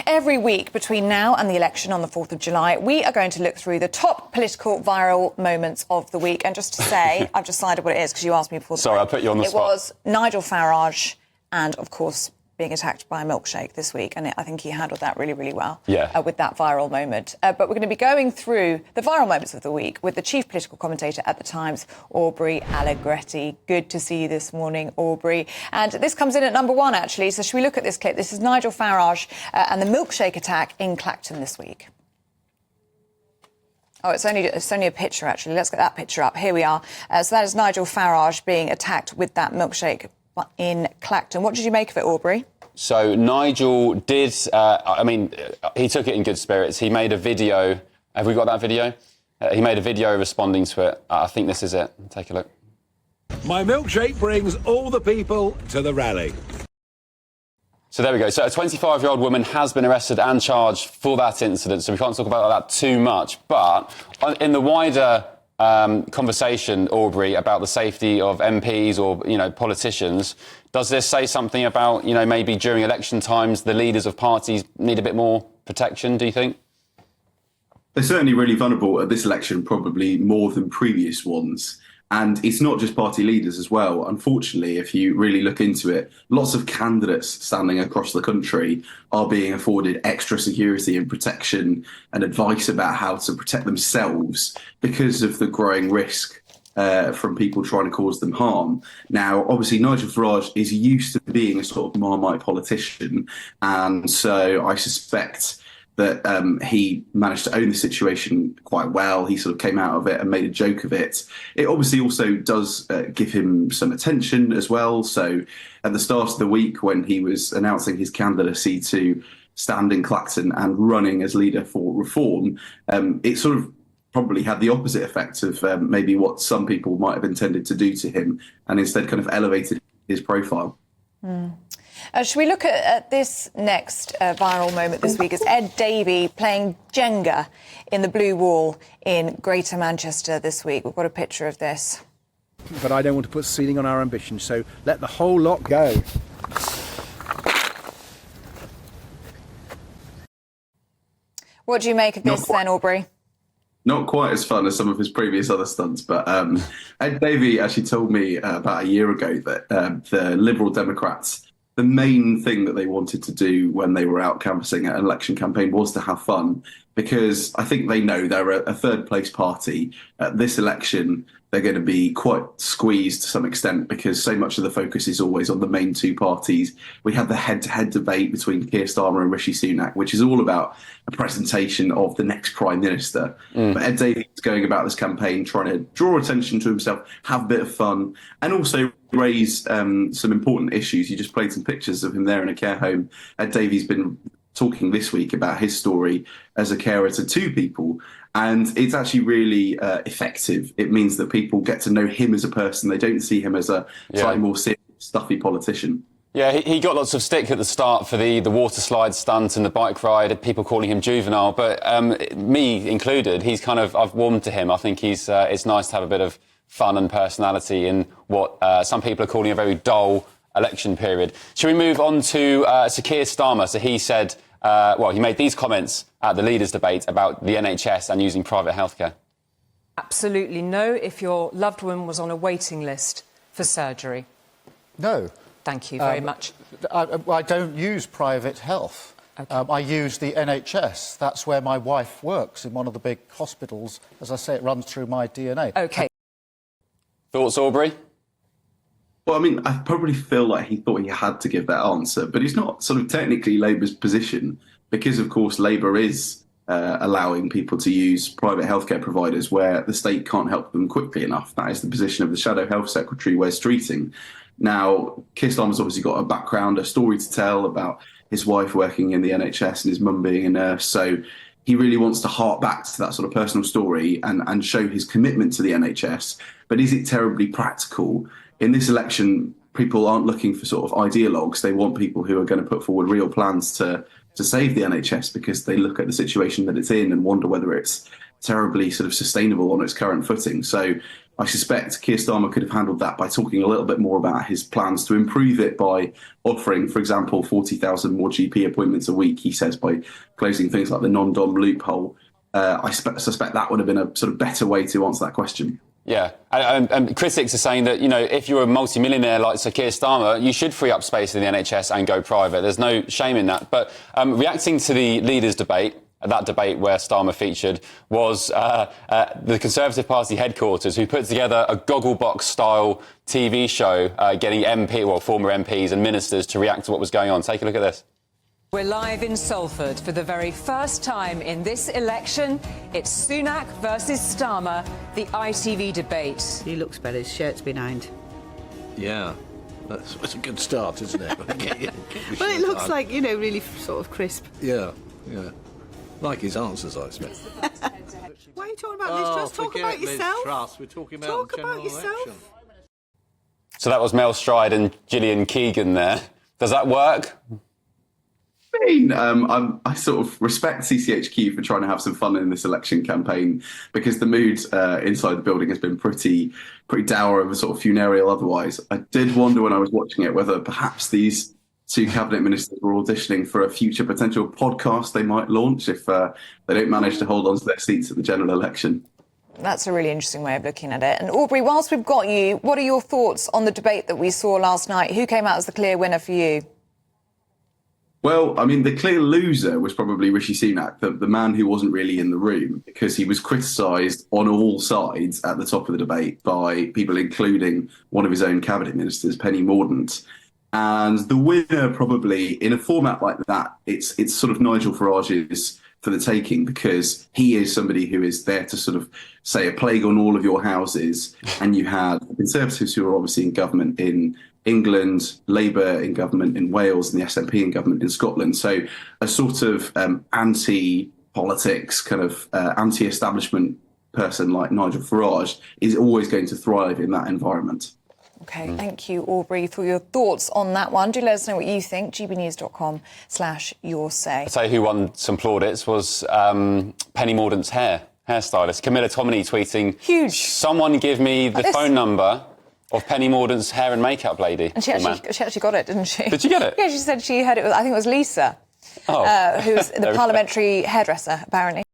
Every week between now and the election on the 4th of July, we are going to look through the top political viral moments of the week. And just to say, I've decided what it is because you asked me before. Sorry, I put you on the spot. It was Nigel Farage and, of course, being attacked by a milkshake this week, and I think he handled that really, really well with that viral moment. But we're going to be going through the viral moments of the week with the chief political commentator at the Times, Aubrey Allegretti. Good to see you this morning, Aubrey. And this comes in at number one, actually. So should we look at this clip? This is Nigel Farage and the milkshake attack in Clacton this week. Oh, it's only a picture, actually. Let's get that picture up. Here we are. So that is Nigel Farage being attacked with that milkshake in Clacton. What did you make of it, Aubrey? So Nigel did, he took it in good spirits. He made a video. Have we got that video? He made a video responding to it. I think this is it. Take a look. My milkshake brings all the people to the rally. So there we go. So a 25-year-old woman has been arrested and charged for that incident, so we can't talk about that too much. But in the wider conversation, Aubrey, about the safety of MPs or, politicians, does this say something about, maybe during election times the leaders of parties need a bit more protection, do you think? They're certainly really vulnerable at this election, probably more than previous ones. And it's not just party leaders as well. Unfortunately, if you really look into it, lots of candidates standing across the country are being afforded extra security and protection and advice about how to protect themselves because of the growing risk from people trying to cause them harm. Now, obviously, Nigel Farage is used to being a sort of Marmite politician. And so I suspect that he managed to own the situation quite well. He sort of came out of it and made a joke of it. It obviously also does give him some attention as well. So at the start of the week, when he was announcing his candidacy to stand in Clacton and running as leader for Reform, it sort of probably had the opposite effect of maybe what some people might have intended to do to him, and instead kind of elevated his profile. Should we look at this next viral moment this week? It's Ed Davey playing Jenga in the Blue Wall in Greater Manchester this week. We've got a picture of this. But I don't want to put ceiling on our ambition, so let the whole lot go. What do you make of this then, Aubrey? Not quite as fun as some of his previous other stunts, but Ed Davey actually told me about a year ago that the Liberal Democrats, the main thing that they wanted to do when they were out canvassing at an election campaign was to have fun, because I think they know they're a third place party. At this election, they're going to be quite squeezed to some extent because so much of the focus is always on the main two parties. We have the head-to-head debate between Keir Starmer and Rishi Sunak, which is all about a presentation of the next Prime Minister. But Ed Davey is going about this campaign trying to draw attention to himself, have a bit of fun, and also raise some important issues. You just played some pictures of him there in a care home. Ed Davey's been talking this week about his story as a carer to two people, and it's actually really effective. It means that people get to know him as a person. They don't see him as a slightly more serious, stuffy politician. Yeah, he got lots of stick at the start for the water slide stunt and the bike ride, people calling him juvenile, but me included, I've warmed to him. I think it's nice to have a bit of fun and personality in what some people are calling a very dull election period. Shall we move on to Keir Starmer? So he said, he made these comments at the leaders' debate about the NHS and using private healthcare. Absolutely no, if your loved one was on a waiting list for surgery. No. Thank you very much. I don't use private health. Okay. I use the NHS. That's where my wife works, in one of the big hospitals. As I say, it runs through my DNA. OK. Thoughts, Aubrey? Well, I mean, I probably feel like he thought he had to give that answer, but it's not sort of technically Labour's position because, of course, Labour is allowing people to use private healthcare providers where the state can't help them quickly enough. That is the position of the Shadow Health Secretary, Wes Streeting. Now, Keir Starmer's obviously got a background, a story to tell about his wife working in the NHS and his mum being a nurse. So he really wants to hark back to that sort of personal story and show his commitment to the NHS. But is it terribly practical? In this election, people aren't looking for sort of ideologues. They want people who are going to put forward real plans to save the NHS because they look at the situation that it's in and wonder whether it's terribly sort of sustainable on its current footing. So I suspect Keir Starmer could have handled that by talking a little bit more about his plans to improve it by offering, for example, 40,000 more GP appointments a week, he says, by closing things like the non-dom loophole. I suspect that would have been a sort of better way to answer that question. Yeah, and critics are saying that, if you're a multimillionaire like Sir Keir Starmer, you should free up space in the NHS and go private. There's no shame in that. But reacting to the leaders' debate, that debate where Starmer featured, was the Conservative Party headquarters, who put together a Gogglebox-style TV show getting former MPs and ministers to react to what was going on. Take a look at this. We're live in Salford for the very first time in this election. It's Sunak versus Starmer, the ITV debate. He looks better, his shirt's been ironed. Yeah, that's a good start, isn't it? Well, it looks like, really sort of crisp. Yeah. Like his answers, I expect. Why are you talking about Liz Truss? Talk about yourself. Truss. We're talking about the general election. So that was Mel Stride and Gillian Keegan there. Does that work? I sort of respect CCHQ for trying to have some fun in this election campaign, because the mood inside the building has been pretty dour and sort of funereal otherwise. I did wonder when I was watching it whether perhaps these two cabinet ministers were auditioning for a future potential podcast they might launch if they don't manage to hold on to their seats at the general election. That's a really interesting way of looking at it. And Aubrey, whilst we've got you, what are your thoughts on the debate that we saw last night? Who came out as the clear winner for you? Well, I mean, the clear loser was probably Rishi Sunak, the man who wasn't really in the room, because he was criticised on all sides at the top of the debate by people, including one of his own cabinet ministers, Penny Mordaunt. And the winner, probably in a format like that, it's sort of Nigel Farage's for the taking, because he is somebody who is there to sort of say a plague on all of your houses. And you had Conservatives who are obviously in government in England, Labour in government in Wales, and the SNP in government in Scotland. So a sort of anti-politics, kind of anti-establishment person like Nigel Farage is always going to thrive in that environment. OK, thank you, Aubrey, for your thoughts on that one. Do let us know what you think. gbnews.com/yoursay. I'll tell you who won some plaudits was Penny Mordaunt's hairstylist. Camilla Tominey tweeting, huge. Someone give me the phone number of Penny Mordaunt's hair and makeup lady. And she actually got it, didn't she? Did you get it? Yeah, she said she had it. I think it was Lisa, who's the parliamentary hairdresser, apparently.